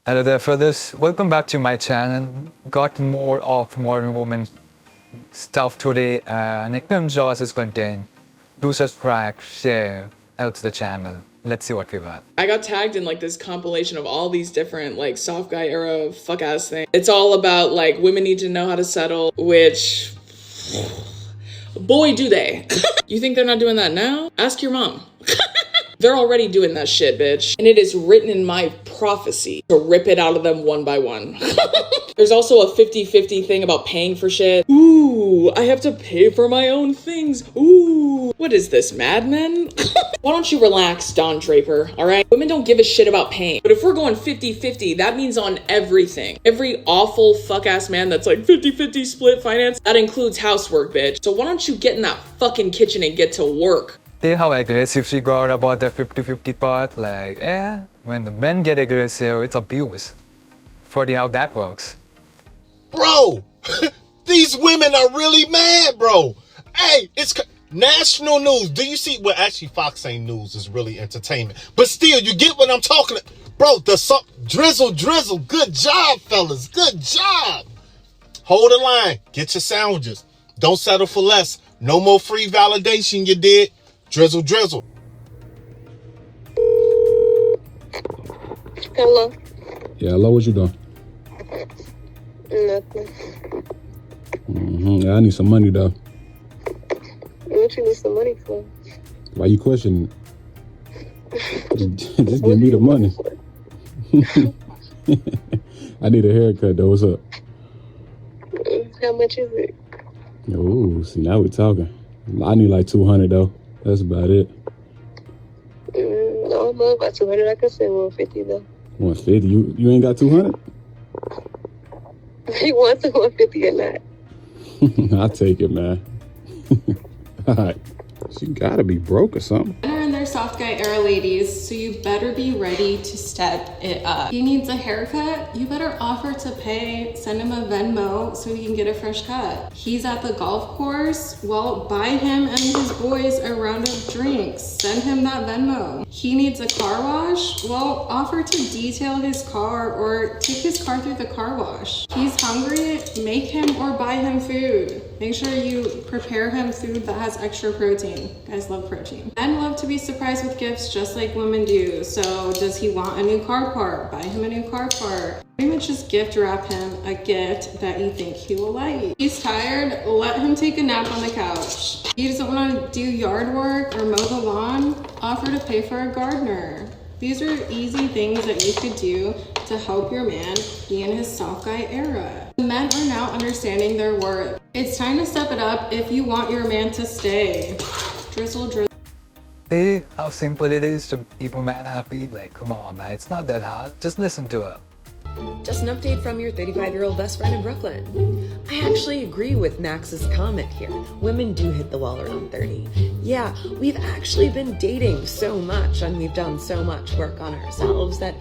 Hello there, fellas. Welcome back to my channel. Got more of modern woman stuff today. And if you enjoy this content, do subscribe, share, helps the channel. Let's see what we got. I got tagged in like this compilation of all these different like soft guy era fuck ass things. It's all about like women need to know how to settle, which boy do they. You think they're not doing that now? Ask your mom. They're already doing that shit, bitch. And it is written in my prophecy to rip it out of them one by one. There's also a 50-50 thing about paying for shit. Ooh, I have to pay for my own things. Ooh, what is this, Mad Men? Why don't you relax, Don Draper, all right? Women don't give a shit about paying. But if we're going 50-50, that means on everything. Every awful fuck-ass man that's like 50-50 split finance, that includes housework, bitch. So why don't you get in that fucking kitchen and get to work? See how aggressive she got about the 50-50 part? Like, yeah, when the men get aggressive, it's abuse. Funny how that works. Bro, these women are really mad, bro. Hey, it's national news. Do you see? Well, actually, Fox ain't news. Is really entertainment. But still, you get what I'm talking about. Bro, the drizzle, drizzle. Good job, fellas. Good job. Hold the line. Get your sandwiches. Don't settle for less. No more free validation, you did. Drizzle, drizzle. Hello. Yeah, hello, what you doing? Nothing. Yeah, I need some money, though. What you need some money for? Why you questioning it? Just give me the money. I need a haircut, though. What's up? How much is it? Oh, see, now we're talking. I need like 200, though. That's about it. I don't know about 200. I could say 150 though. 150? You ain't got 200? You want the 150 or not? I'll take it, man. All right. She gotta be broke or something. Men are in their soft guy era, ladies, so you better be ready to step it up. If he needs a haircut, you better offer to pay, send him a Venmo so he can get a fresh cut. He's at the golf course, well, buy him and his boys a round of drinks. Send him that Venmo. He needs a car wash, well, offer to detail his car or take his car through the car wash. He's hungry, make him or buy him food. Make sure you prepare him food that has extra protein. Guys love protein. Men love to be surprised with gifts just like women do. So does he want a new car part? Buy him a new car part. Pretty much just gift wrap him a gift that you think he will like. He's tired, let him take a nap on the couch. He doesn't want to do yard work or mow the lawn, offer to pay for a gardener. These are easy things that you could do to help your man be in his soft guy era. Men are now understanding their worth. It's time to step it up if you want your man to stay. Drizzle, drizzle. See how simple it is to keep a man happy? Like, come on, man, it's not that hard. Just listen to her. Just an update from your 35-year-old best friend in Brooklyn. I actually agree with Max's comment here. Women do hit the wall around 30. Yeah, we've actually been dating so much and we've done so much work on ourselves that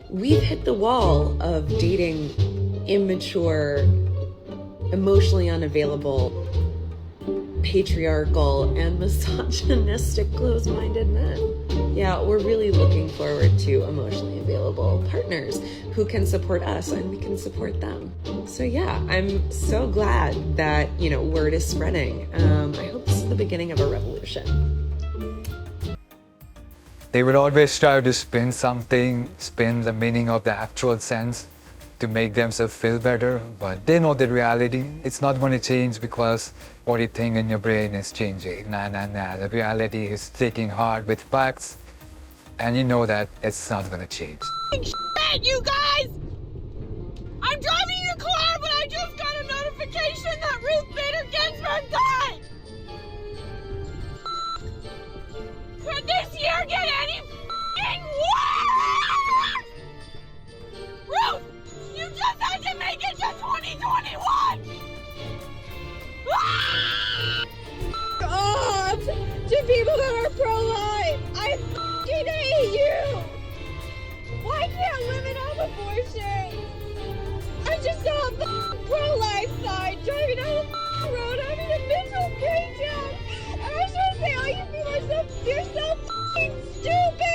we've hit the wall of dating immature, emotionally unavailable, patriarchal, and misogynistic, closed-minded men. Yeah, we're really looking forward to emotionally available partners who can support us and we can support them. So yeah, I'm so glad that, word is spreading. I hope this is the beginning of a revolution. They would always try to spin the meaning of the actual sense to make themselves feel better, but they know the reality. It's not going to change because what you think in your brain is changing. Nah. The reality is taking hard with facts, and you know that it's not going to change. Shit, you guys! I'm driving your car, but I just got a notification that Ruth Bader Ginsburg died! Could this year get any f***ing worse? Ruth, you just had to make it to 2021! God! To people that are pro-life, I f***ing hate you! Why can't women have abortion? I just saw a pro-life sign driving down the road having a mental breakdown. And I was trying to say, all you people are you're so f***ing stupid!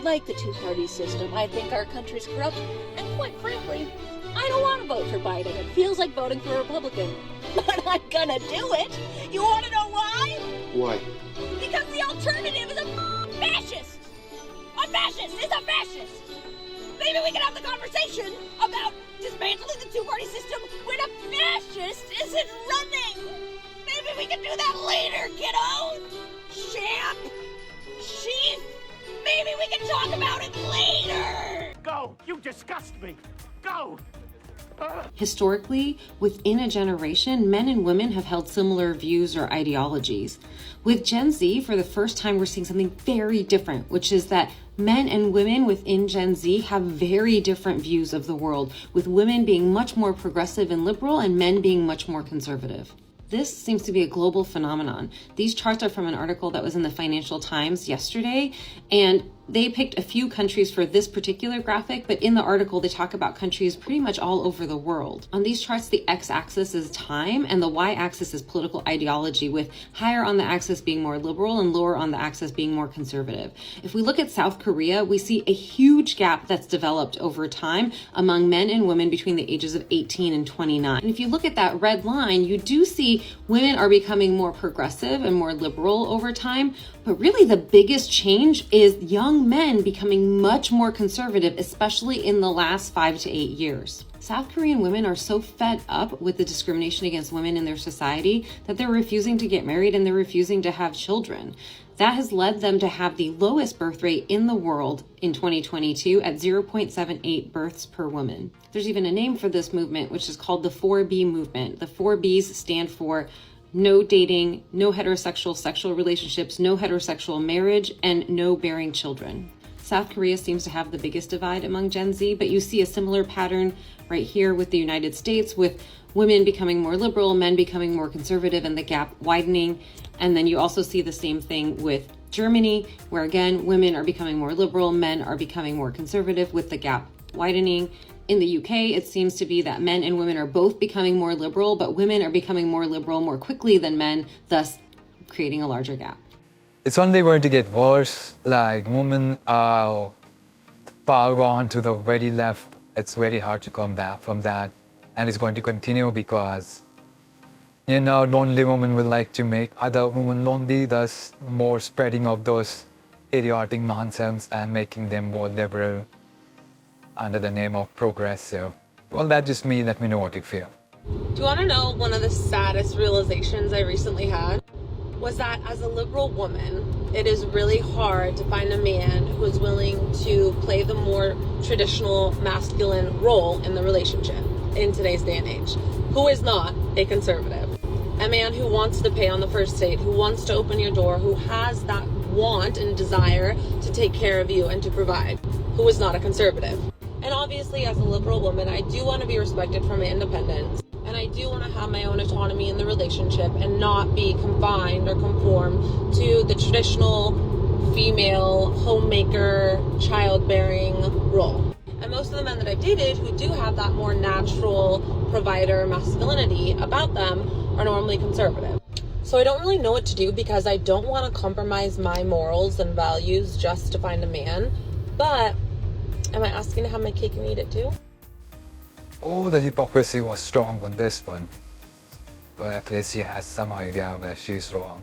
like the two-party system. I think our country's corrupt, and quite frankly, I don't want to vote for Biden. It feels like voting for a Republican. But I'm gonna do it! You wanna know why? Why? Because the alternative is a fascist! A fascist is a fascist! Maybe we can have the conversation about dismantling the two-party system when a fascist isn't running! Maybe we can do that later, kiddo! Champ! Sheep! Maybe we can talk about it later! Go! You disgust me! Go! Historically, within a generation, men and women have held similar views or ideologies. With Gen Z, for the first time, we're seeing something very different, which is that men and women within Gen Z have very different views of the world, with women being much more progressive and liberal and men being much more conservative. This seems to be a global phenomenon. These charts are from an article that was in the Financial Times yesterday, and they picked a few countries for this particular graphic, but in the article they talk about countries pretty much all over the world. On these charts, the x-axis is time and the y-axis is political ideology, with higher on the axis being more liberal and lower on the axis being more conservative. If we look at South Korea, we see a huge gap that's developed over time among men and women between the ages of 18 and 29. And if you look at that red line, you do see women are becoming more progressive and more liberal over time, but really the biggest change is young men becoming much more conservative, especially in the last 5 to 8 years. South Korean women are so fed up with the discrimination against women in their society that they're refusing to get married and they're refusing to have children. That has led them to have the lowest birth rate in the world in 2022 at 0.78 births per woman. There's even a name for this movement, which is called the 4B movement. The 4 Bs stand for no dating, no heterosexual sexual relationships, no heterosexual marriage, and no bearing children. South Korea seems to have the biggest divide among Gen Z, but you see a similar pattern right here with the United States, with women becoming more liberal, men becoming more conservative, and the gap widening. And then you also see the same thing with Germany, where again, women are becoming more liberal, men are becoming more conservative, with the gap widening. In the UK, it seems to be that men and women are both becoming more liberal, but women are becoming more liberal more quickly than men, thus creating a larger gap. It's only going to get worse. Like, women are far gone to the very left. It's very hard to come back from that. And it's going to continue because, you know, lonely women will like to make other women lonely, thus more spreading of those idiotic nonsense and making them more liberal under the name of progressive. Well, that's just me. Let me know what you feel. Do you want to know one of the saddest realizations I recently had? Was that as a liberal woman, it is really hard to find a man who is willing to play the more traditional masculine role in the relationship in today's day and age, who is not a conservative. A man who wants to pay on the first date, who wants to open your door, who has that want and desire to take care of you and to provide, who is not a conservative. And obviously, as a liberal woman, I do want to be respected for my independence. And I do want to have my own autonomy in the relationship and not be confined or conform to the traditional female homemaker, childbearing role. And most of the men that I've dated who do have that more natural provider masculinity about them are normally conservative. So I don't really know what to do because I don't want to compromise my morals and values just to find a man. But am I asking to have my cake and eat it too? Oh, the hypocrisy was strong on this one. But at least she has some idea where she's wrong.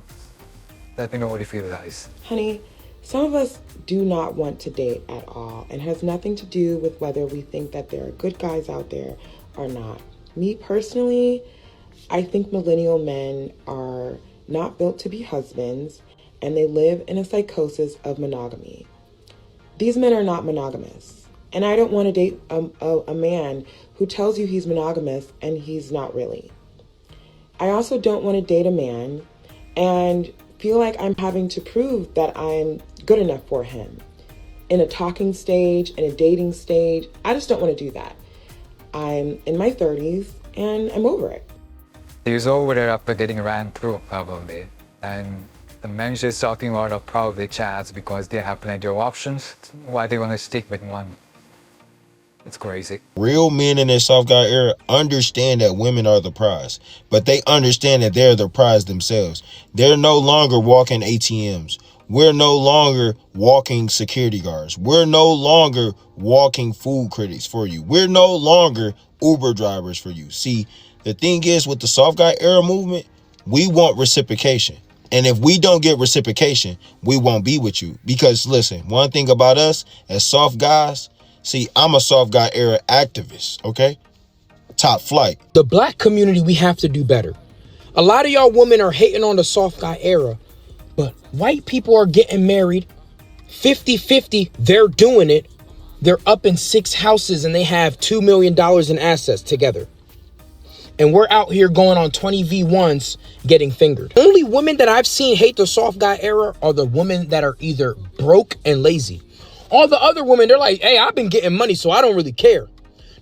Let me know what you feel, guys. Honey, some of us do not want to date at all, and has nothing to do with whether we think that there are good guys out there or not. Me personally, I think millennial men are not built to be husbands, and they live in a psychosis of monogamy. These men are not monogamous, and I don't want to date a man who tells you he's monogamous and he's not really. I also don't want to date a man and feel like I'm having to prove that I'm good enough for him. In a talking stage, in a dating stage, I just don't want to do that. I'm in my 30s and I'm over it. He's over there after getting ran through, probably. And the men she's talking about are probably chads because they have plenty of options. Why they want to stick with one? It's crazy. Real men in this soft guy era understand that women are the prize, but they understand that they're the prize themselves. They're no longer walking ATMs. We're no longer walking security guards. We're no longer walking food critics for you. We're no longer Uber drivers for you. See, the thing is with the soft guy era movement, we want reciprocation. And if we don't get reciprocation, we won't be with you. Because listen, one thing about us as soft guys, see, I'm a soft guy era activist, okay? Top flight. The black community, we have to do better. A lot of y'all women are hating on the soft guy era, but white people are getting married 50-50. They're doing it. They're up in 6 houses and they have $2 million in assets together. And we're out here going on 20 V1s getting fingered. Only women that I've seen hate the soft guy era are the women that are either broke and lazy. All the other women, they're like, hey, I've been getting money, so I don't really care.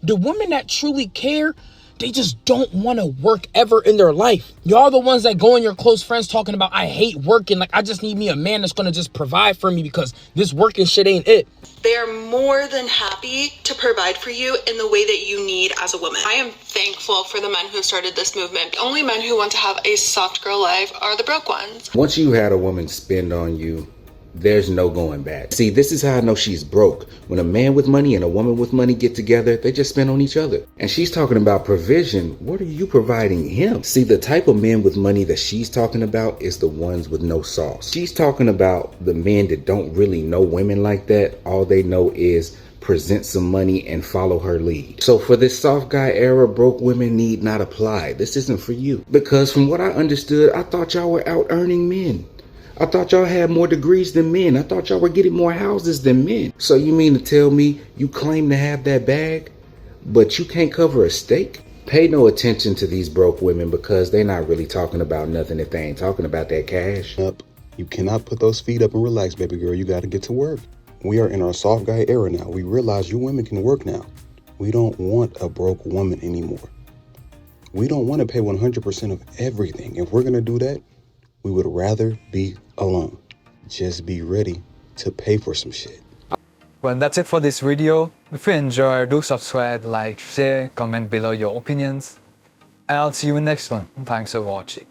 The women that truly care, they just don't want to work ever in their life. Y'all the ones that go in your close friends talking about, I hate working. Like, I just need me a man that's going to just provide for me because this working shit ain't it. They are more than happy to provide for you in the way that you need as a woman. I am thankful for the men who started this movement. The only men who want to have a soft girl life are the broke ones. Once you had a woman spend on you, there's no going back. See, this is how I know she's broke. When a man with money and a woman with money get together, they just spend on each other. And she's talking about provision. What are you providing him? See, the type of men with money that she's talking about is the ones with no sauce. She's talking about the men that don't really know women like that. All they know is present some money and follow her lead. So for this soft guy era, broke women need not apply. This isn't for you. Because from what I understood, I thought y'all were out earning men. I thought y'all had more degrees than men. I thought y'all were getting more houses than men. So you mean to tell me you claim to have that bag, but you can't cover a steak? Pay no attention to these broke women because they're not really talking about nothing if they ain't talking about that cash. You cannot put those feet up and relax, baby girl. You got to get to work. We are in our soft guy era now. We realize you women can work now. We don't want a broke woman anymore. We don't want to pay 100% of everything. If we're going to do that, we would rather be alone. Just be ready to pay for some shit. Well, that's it for this video. If you enjoyed, do subscribe, like, share, comment below your opinions. And I'll see you in the next one. Thanks for watching.